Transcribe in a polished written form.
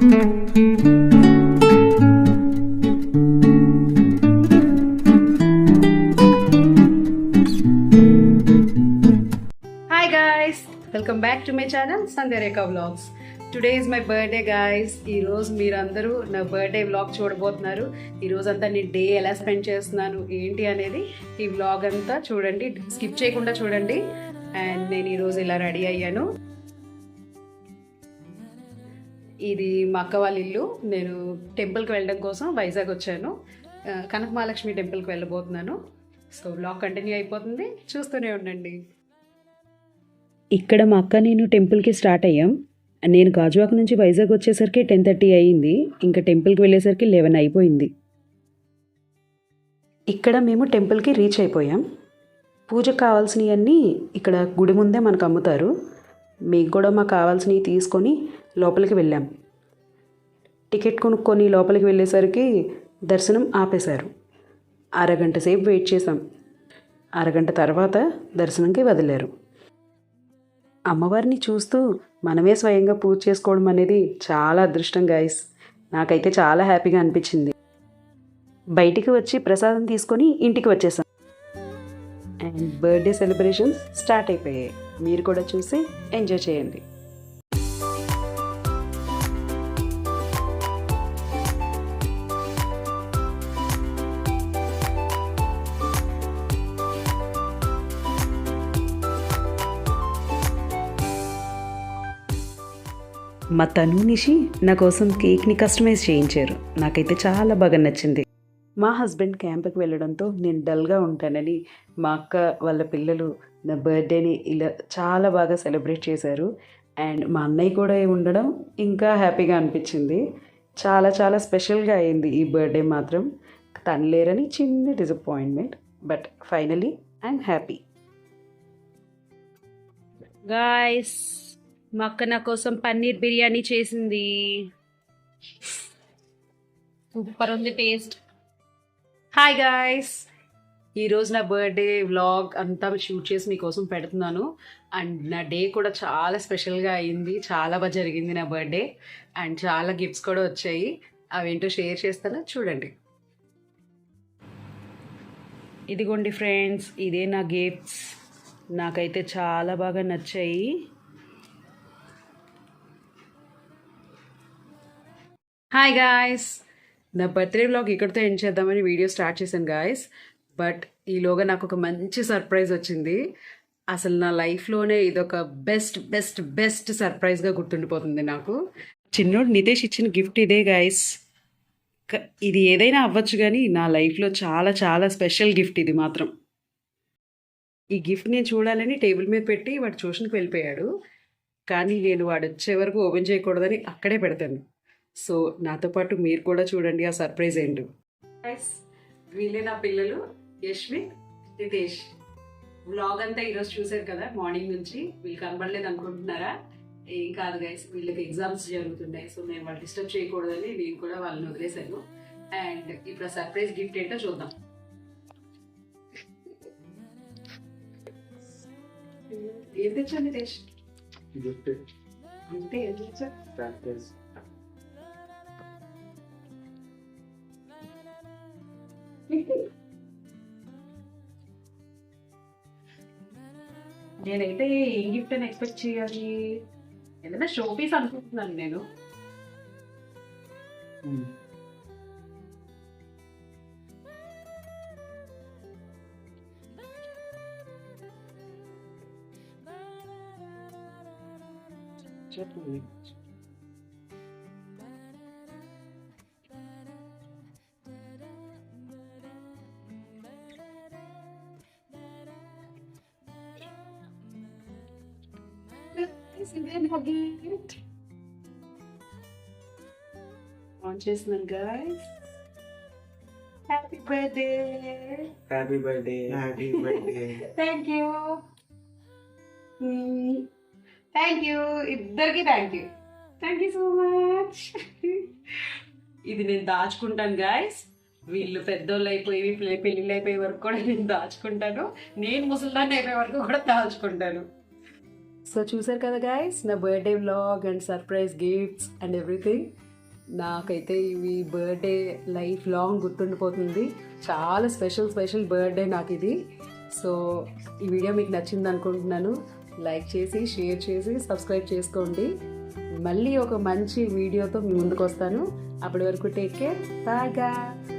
Hi guys, welcome back to my channel Sandhya Vlogs. Today is my birthday guys. ఈరోజు మీరందరూ నా birthday vlog చూడబోతున్నారు. ఈరోజు అంతా నేను డే ఎలా స్పెండ్ చేస్తున్నాను ఏంటి అనేది ఈ వ్లాగ్ అంతా చూడండి, స్కిప్ చేయకుండా చూడండి. అండ్ నేను ఈరోజు ఇలా రెడీ అయ్యాను. ఇది మా అక్క వాళ్ళ ఇల్లు. నేను టెంపుల్కి వెళ్ళడం కోసం వైజాగ్ వచ్చాను. కనక మహాలక్ష్మి టెంపుల్కి వెళ్ళబోతున్నాను. సో వ్లాగ్ కంటిన్యూ అయిపోతుంది, చూస్తూనే ఉండండి. ఇక్కడ మా అక్క నేను టెంపుల్కి స్టార్ట్ అయ్యాం. నేను గాజువాక నుంచి వైజాగ్ వచ్చేసరికి 10:30 అయ్యింది. ఇంకా టెంపుల్కి వెళ్ళేసరికి 11 అయిపోయింది. ఇక్కడ మేము టెంపుల్కి రీచ్ అయిపోయాం. పూజకు కావాల్సినవన్నీ ఇక్కడ గుడి ముందే మనకు అమ్ముతారు. మీకు కూడా మాకు కావాల్సినవి తీసుకొని లోపలికి వెళ్ళాం. టికెట్ కొనుక్కొని లోపలికి వెళ్ళేసరికి దర్శనం ఆపేశారు. అరగంట సేపు వెయిట్ చేసాం. అరగంట తర్వాత దర్శనంకి వదిలారు. అమ్మవారిని చూస్తూ మనమే స్వయంగా పూజ చేసుకోవడం అనేది చాలా అదృష్టం గాయస్. నాకైతే చాలా హ్యాపీగా అనిపించింది. బయటికి వచ్చి ప్రసాదం తీసుకొని ఇంటికి వచ్చేసాం. అండ్ బర్త్డే సెలబ్రేషన్స్ స్టార్ట్ అయిపోయాయి. మీరు కూడా చూసి ఎంజాయ్ చేయండి. మా తను నిషి నా కోసం కేక్ని కస్టమైజ్ చేయించారు. నాకైతే చాలా బాగా నచ్చింది. మా హస్బెండ్ క్యాంప్కి వెళ్ళడంతో నేను డల్గా ఉంటానని మా అక్క వాళ్ళ పిల్లలు నా బర్త్డేని ఇలా చాలా బాగా సెలబ్రేట్ చేశారు. అండ్ మా అన్నయ్య కూడా ఉండడం ఇంకా హ్యాపీగా అనిపించింది. చాలా చాలా స్పెషల్గా అయింది ఈ బర్త్డే మాత్రం. తను లేరని చిన్న disappointment, but finally I'm happy. Guys, మా అక్క నా కోసం పన్నీర్ బిర్యానీ చేసింది. సూపర్ ఉంది టేస్ట్. హాయ్ గాయ్స్, ఈరోజు నా బర్త్డే వ్లాగ్ అంతా షూట్ చేసి మీకోసం పెడుతున్నాను. అండ్ నా డే కూడా చాలా స్పెషల్గా అయింది. చాలా బాగా జరిగింది నా బర్త్డే. అండ్ చాలా గిఫ్ట్స్ కూడా వచ్చాయి. అవేంటో షేర్ చేస్తాను, చూడండి. ఇదిగోండి ఫ్రెండ్స్, ఇదే నా గిఫ్ట్స్. నాకైతే చాలా బాగా నచ్చాయి. హాయ్ గాయస్, నా బర్త్డే వ్లాగ్ ఇక్కడితో ఎండ్ చేద్దామని వీడియో స్టార్ట్ చేశాను గాయస్. బట్ ఈలోగా నాకు ఒక మంచి సర్ప్రైజ్ వచ్చింది. అసలు నా లైఫ్లోనే ఇదొక బెస్ట్ బెస్ట్ బెస్ట్ సర్ప్రైజ్గా గుర్తుండిపోతుంది నాకు. చిన్నోడు నితేష్ ఇచ్చిన గిఫ్ట్ ఇదే గాయస్. ఇది ఏదైనా అవ్వచ్చు కానీ నా లైఫ్లో చాలా చాలా స్పెషల్ గిఫ్ట్ ఇది మాత్రం. ఈ గిఫ్ట్ నేను చూడాలని టేబుల్ మీద పెట్టి వాడు ట్యూషన్కి వెళ్ళిపోయాడు. కానీ నేను వాడు వచ్చే వరకు ఓపెన్ చేయకూడదని అక్కడే పెడతాను. సో నాతో పాటు మీరు కూడా చూడండి ఆ సర్ప్రైజ్ ఏంటో. వీళ్ళే నా పిల్లలు యశ్విన్, నితేష్. వ్లాగ్ అంతా ఈరోజు చూసారు కదా, మార్నింగ్ నుంచి. వీళ్ళు కనబడలేదు అనుకుంటున్నారా? ఏం కాదు గైస్, వీళ్ళకి ఎగ్జామ్స్ జరుగుతున్నాయి. సో నేను వాళ్ళు డిస్టర్బ్ చేయకూడదని నేను కూడా వాళ్ళని వదిలేశాను. అండ్ ఇప్పుడు ఆ సర్ప్రైజ్ గిఫ్ట్ ఏంటో చూద్దాం. ఏం తెచ్చా నితేష్? అంటే ఏం తెచ్చా? నేనైతే ఏం గిఫ్ట్ అని ఎక్స్పెక్ట్ చేయాలి? ఏదైనా షో పీస్ అనుకుంటున్నాను నేను. ఆన్ చేస్తున్నాను guys. Happy birthday. Happy birthday. Happy birthday. Thank you. Thank you ఇద్దరికి. Thank you, thank you so much. ఇది నేను దాచుకుంటాను గాయస్. వీళ్ళు పెద్దోళ్ళు అయిపోయి పెళ్ళిళ్ళు అయిపోయే వరకు కూడా నేను దాచుకుంటాను. నేను ముసలిదాన్ని అయిపోయే వరకు కూడా దాచుకుంటాను. సో చూసారు కదా గాయస్, నా birthday vlog and surprise gifts and everything. నాకైతే ఇవి బర్త్డే లైఫ్ లాంగ్ గుర్తుండిపోతుంది. చాలా స్పెషల్ బర్త్డే నాకు ఇది. సో ఈ వీడియో మీకు నచ్చింది అనుకుంటున్నాను. లైక్ చేసి, షేర్ చేసి, సబ్స్క్రైబ్ చేసుకోండి. మళ్ళీ ఒక మంచి వీడియోతో మీ ముందుకు వస్తాను. అప్పటి వరకు టేక్ కేర్. బాయ్.